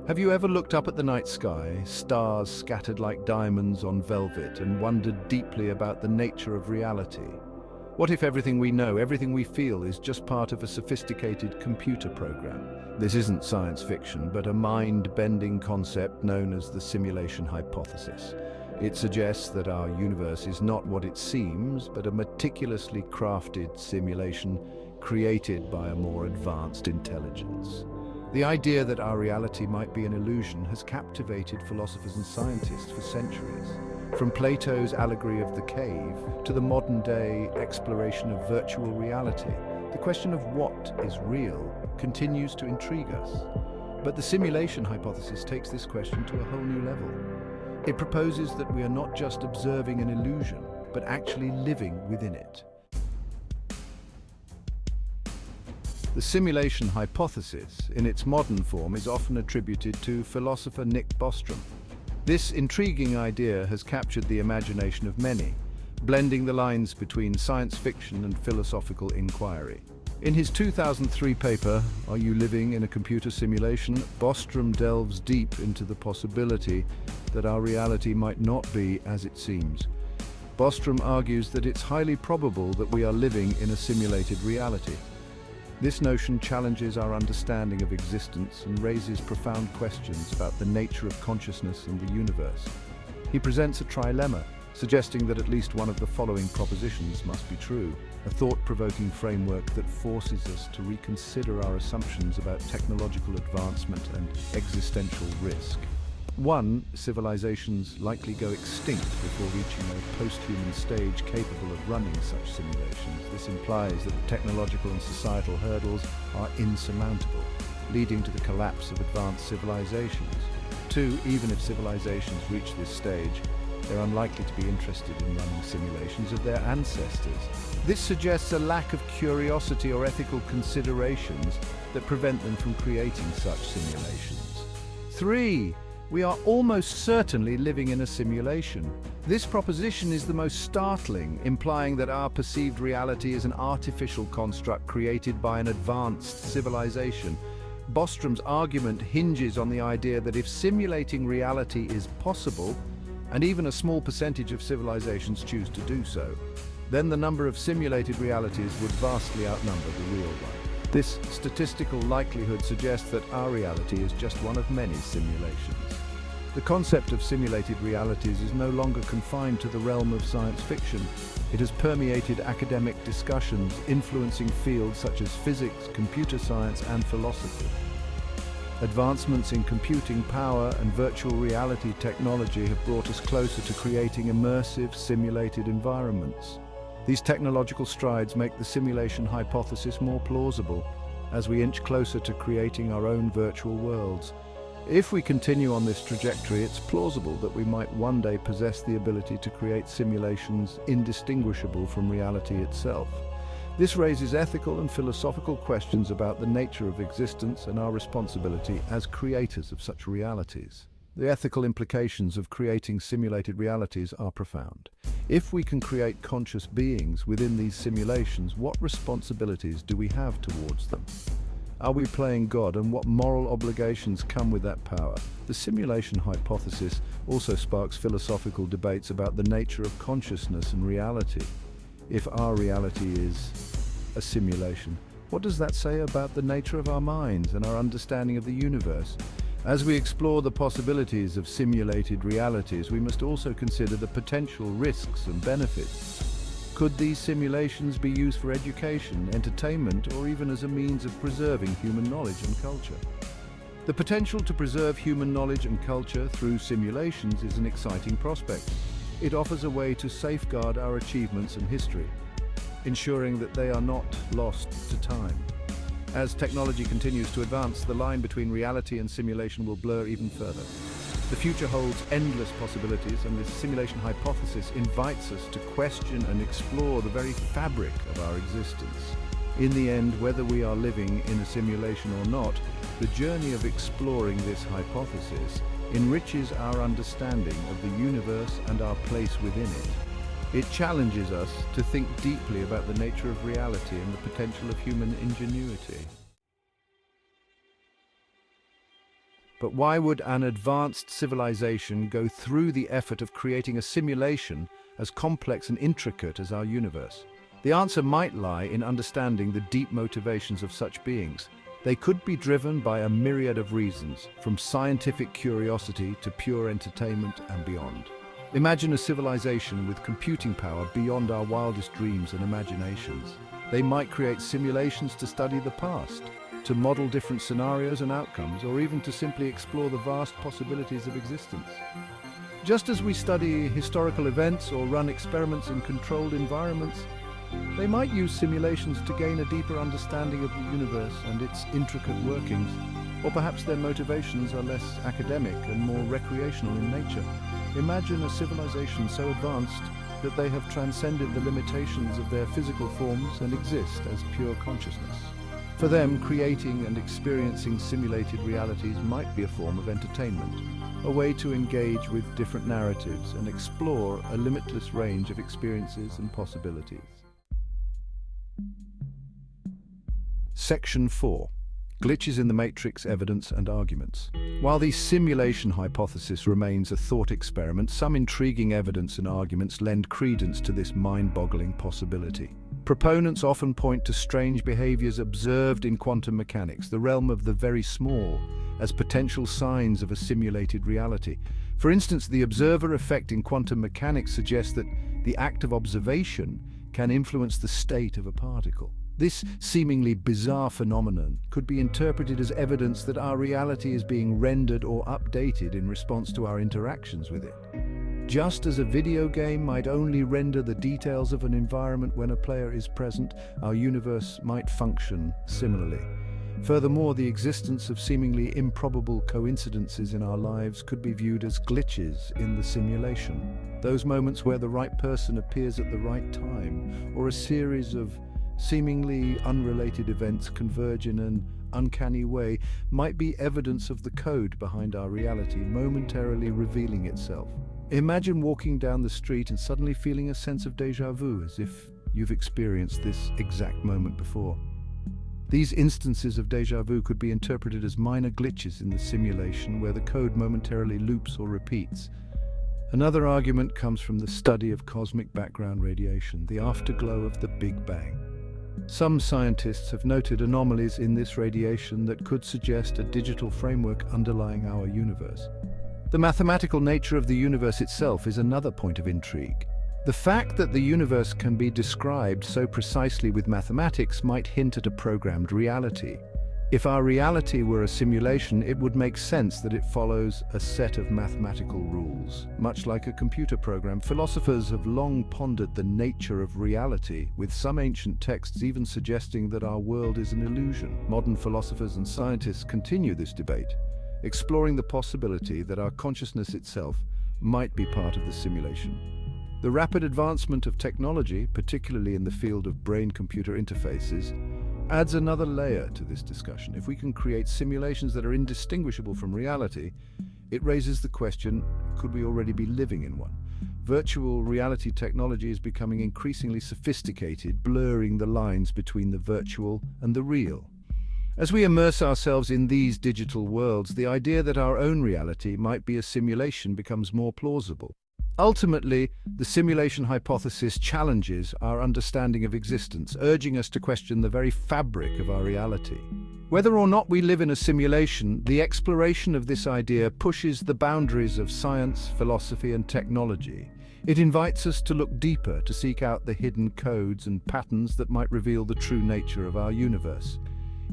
Have you ever looked up at the night sky, stars scattered like diamonds on velvet, and wondered deeply about the nature of reality? What if everything we know, everything we feel, is just part of a sophisticated computer program? This isn't science fiction, but a mind-bending concept known as the simulation hypothesis. It suggests that our universe is not what it seems, but a meticulously crafted simulation created by a more advanced intelligence. The idea that our reality might be an illusion has captivated philosophers and scientists for centuries. From Plato's allegory of the cave to the modern-day exploration of virtual reality, the question of what is real continues to intrigue us. But the simulation hypothesis takes this question to a whole new level. It proposes that we are not just observing an illusion, but actually living within it. The simulation hypothesis, in its modern form, is often attributed to philosopher Bostrom. This intriguing idea has captured the imagination of many, blending the lines between science fiction and philosophical inquiry. In his 2003 paper, Are You Living in a Computer Simulation?, Bostrom delves deep into the possibility that our reality might not be as it seems. Bostrom argues that it's highly probable that we are living in a simulated reality. This notion challenges our understanding of existence and raises profound questions about the nature of consciousness and the universe. He presents a trilemma, suggesting that at least one of the following propositions must be true, a thought-provoking framework that forces us to reconsider our assumptions about technological advancement and existential risk. 1. Civilizations likely go extinct before reaching a post-human stage capable of running such simulations. This implies that the technological and societal hurdles are insurmountable, leading to the collapse of advanced civilizations. 2. Even if civilizations reach this stage, they're unlikely to be interested in running simulations of their ancestors. This suggests a lack of curiosity or ethical considerations that prevent them from creating such simulations. 3. We are almost certainly living in a simulation. This proposition is the most startling, implying that our perceived reality is an artificial construct created by an advanced civilization. Bostrom's argument hinges on the idea that if simulating reality is possible, and even a small percentage of civilizations choose to do so, then the number of simulated realities would vastly outnumber the real one. This statistical likelihood suggests that our reality is just one of many simulations. The concept of simulated realities is no longer confined to the realm of science fiction. It has permeated academic discussions, influencing fields such as physics, computer science, and philosophy. Advancements in computing power and virtual reality technology have brought us closer to creating immersive, simulated environments. These technological strides make the simulation hypothesis more plausible as we inch closer to creating our own virtual worlds. If we continue on this trajectory, it's plausible that we might one day possess the ability to create simulations indistinguishable from reality itself. This raises ethical and philosophical questions about the nature of existence and our responsibility as creators of such realities. The ethical implications of creating simulated realities are profound. If we can create conscious beings within these simulations, what responsibilities do we have towards them? Are we playing God, and what moral obligations come with that power? The simulation hypothesis also sparks philosophical debates about the nature of consciousness and reality. If our reality is a simulation, what does that say about the nature of our minds and our understanding of the universe? As we explore the possibilities of simulated realities, we must also consider the potential risks and benefits. Could these simulations be used for education, entertainment, or even as a means of preserving human knowledge and culture? The potential to preserve human knowledge and culture through simulations is an exciting prospect. It offers a way to safeguard our achievements and history, ensuring that they are not lost to time. As technology continues to advance, the line between reality and simulation will blur even further. The future holds endless possibilities, and this simulation hypothesis invites us to question and explore the very fabric of our existence. In the end, whether we are living in a simulation or not, the journey of exploring this hypothesis enriches our understanding of the universe and our place within it. It challenges us to think deeply about the nature of reality and the potential of human ingenuity. But why would an advanced civilization go through the effort of creating a simulation as complex and intricate as our universe? The answer might lie in understanding the deep motivations of such beings. They could be driven by a myriad of reasons, from scientific curiosity to pure entertainment and beyond. Imagine a civilization with computing power beyond our wildest dreams and imaginations. They might create simulations to study the past, to model different scenarios and outcomes, or even to simply explore the vast possibilities of existence. Just as we study historical events or run experiments in controlled environments, they might use simulations to gain a deeper understanding of the universe and its intricate workings, or perhaps their motivations are less academic and more recreational in nature. Imagine a civilization so advanced that they have transcended the limitations of their physical forms and exist as pure consciousness. For them, creating and experiencing simulated realities might be a form of entertainment, a way to engage with different narratives and explore a limitless range of experiences and possibilities. Section 4. Glitches in the Matrix, Evidence and Arguments. While the simulation hypothesis remains a thought experiment, some intriguing evidence and arguments lend credence to this mind-boggling possibility. Proponents often point to strange behaviors observed in quantum mechanics, the realm of the very small, as potential signs of a simulated reality. For instance, the observer effect in quantum mechanics suggests that the act of observation can influence the state of a particle. This seemingly bizarre phenomenon could be interpreted as evidence that our reality is being rendered or updated in response to our interactions with it. Just as a video game might only render the details of an environment when a player is present, our universe might function similarly. Furthermore, the existence of seemingly improbable coincidences in our lives could be viewed as glitches in the simulation. Those moments where the right person appears at the right time, or a series of seemingly unrelated events converge in an uncanny way, might be evidence of the code behind our reality momentarily revealing itself. Imagine walking down the street and suddenly feeling a sense of déjà vu, as if you've experienced this exact moment before. These instances of déjà vu could be interpreted as minor glitches in the simulation where the code momentarily loops or repeats. Another argument comes from the study of cosmic background radiation, the afterglow of the Big Bang. Some scientists have noted anomalies in this radiation that could suggest a digital framework underlying our universe. The mathematical nature of the universe itself is another point of intrigue. The fact that the universe can be described so precisely with mathematics might hint at a programmed reality. If our reality were a simulation, it would make sense that it follows a set of mathematical rules. Much like a computer program, philosophers have long pondered the nature of reality, with some ancient texts even suggesting that our world is an illusion. Modern philosophers and scientists continue this debate, exploring the possibility that our consciousness itself might be part of the simulation. The rapid advancement of technology, particularly in the field of brain-computer interfaces, adds another layer to this discussion. If we can create simulations that are indistinguishable from reality, it raises the question, could we already be living in one? Virtual reality technology is becoming increasingly sophisticated, blurring the lines between the virtual and the real. As we immerse ourselves in these digital worlds, the idea that our own reality might be a simulation becomes more plausible. Ultimately, the simulation hypothesis challenges our understanding of existence, urging us to question the very fabric of our reality. Whether or not we live in a simulation, the exploration of this idea pushes the boundaries of science, philosophy, and technology. It invites us to look deeper, to seek out the hidden codes and patterns that might reveal the true nature of our universe.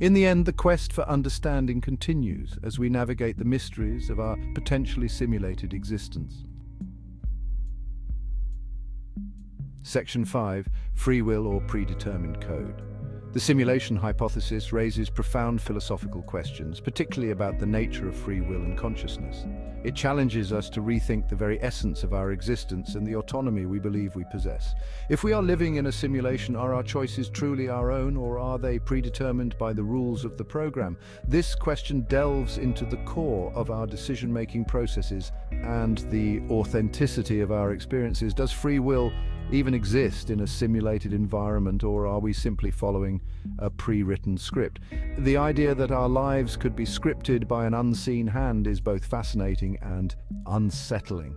In the end, the quest for understanding continues as we navigate the mysteries of our potentially simulated existence. Section 5. Free will or predetermined code. The simulation hypothesis raises profound philosophical questions, particularly about the nature of free will and consciousness. It challenges us to rethink the very essence of our existence and the autonomy we believe we possess. If we are living in a simulation, are our choices truly our own, or are they predetermined by the rules of the program? This question delves into the core of our decision-making processes and the authenticity of our experiences. Does free will even exist in a simulated environment, or are we simply following a pre-written script? The idea that our lives could be scripted by an unseen hand is both fascinating and unsettling.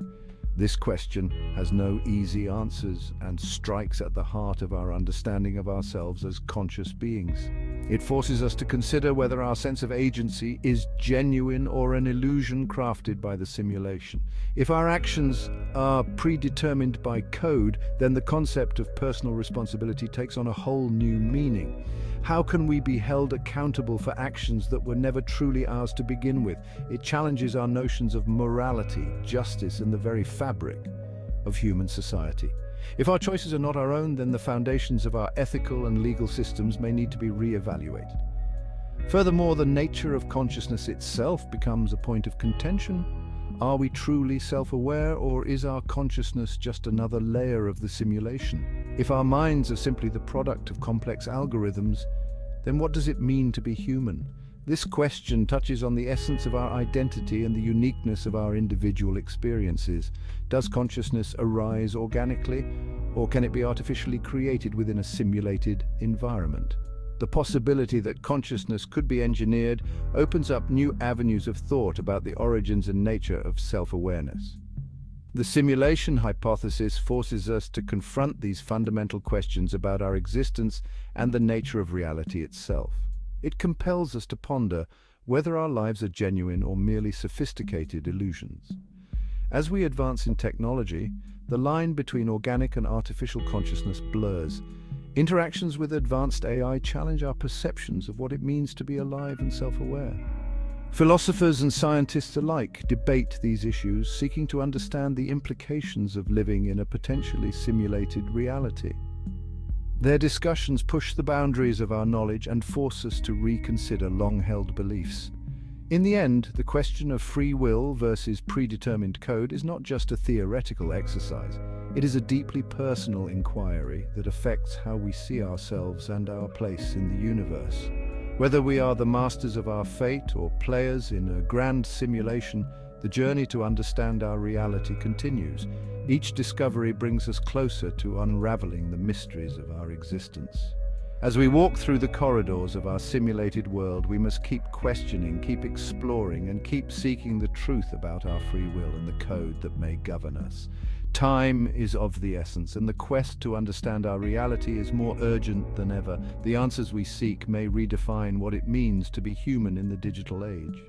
This question has no easy answers and strikes at the heart of our understanding of ourselves as conscious beings. It forces us to consider whether our sense of agency is genuine or an illusion crafted by the simulation. If our actions are predetermined by code, then the concept of personal responsibility takes on a whole new meaning. How can we be held accountable for actions that were never truly ours to begin with? It challenges our notions of morality, justice, and the very fabric of human society. If our choices are not our own, then the foundations of our ethical and legal systems may need to be re-evaluated. Furthermore, the nature of consciousness itself becomes a point of contention. Are we truly self-aware, or is our consciousness just another layer of the simulation? If our minds are simply the product of complex algorithms, then what does it mean to be human? This question touches on the essence of our identity and the uniqueness of our individual experiences. Does consciousness arise organically, or can it be artificially created within a simulated environment? The possibility that consciousness could be engineered opens up new avenues of thought about the origins and nature of self-awareness. The simulation hypothesis forces us to confront these fundamental questions about our existence and the nature of reality itself. It compels us to ponder whether our lives are genuine or merely sophisticated illusions. As we advance in technology, the line between organic and artificial consciousness blurs. Interactions with advanced AI challenge our perceptions of what it means to be alive and self-aware. Philosophers and scientists alike debate these issues, seeking to understand the implications of living in a potentially simulated reality. Their discussions push the boundaries of our knowledge and force us to reconsider long-held beliefs. In the end, the question of free will versus predetermined code is not just a theoretical exercise. It is a deeply personal inquiry that affects how we see ourselves and our place in the universe. Whether we are the masters of our fate or players in a grand simulation, the journey to understand our reality continues. Each discovery brings us closer to unraveling the mysteries of our existence. As we walk through the corridors of our simulated world, we must keep questioning, keep exploring, and keep seeking the truth about our free will and the code that may govern us. Time is of the essence, and the quest to understand our reality is more urgent than ever. The answers we seek may redefine what it means to be human in the digital age.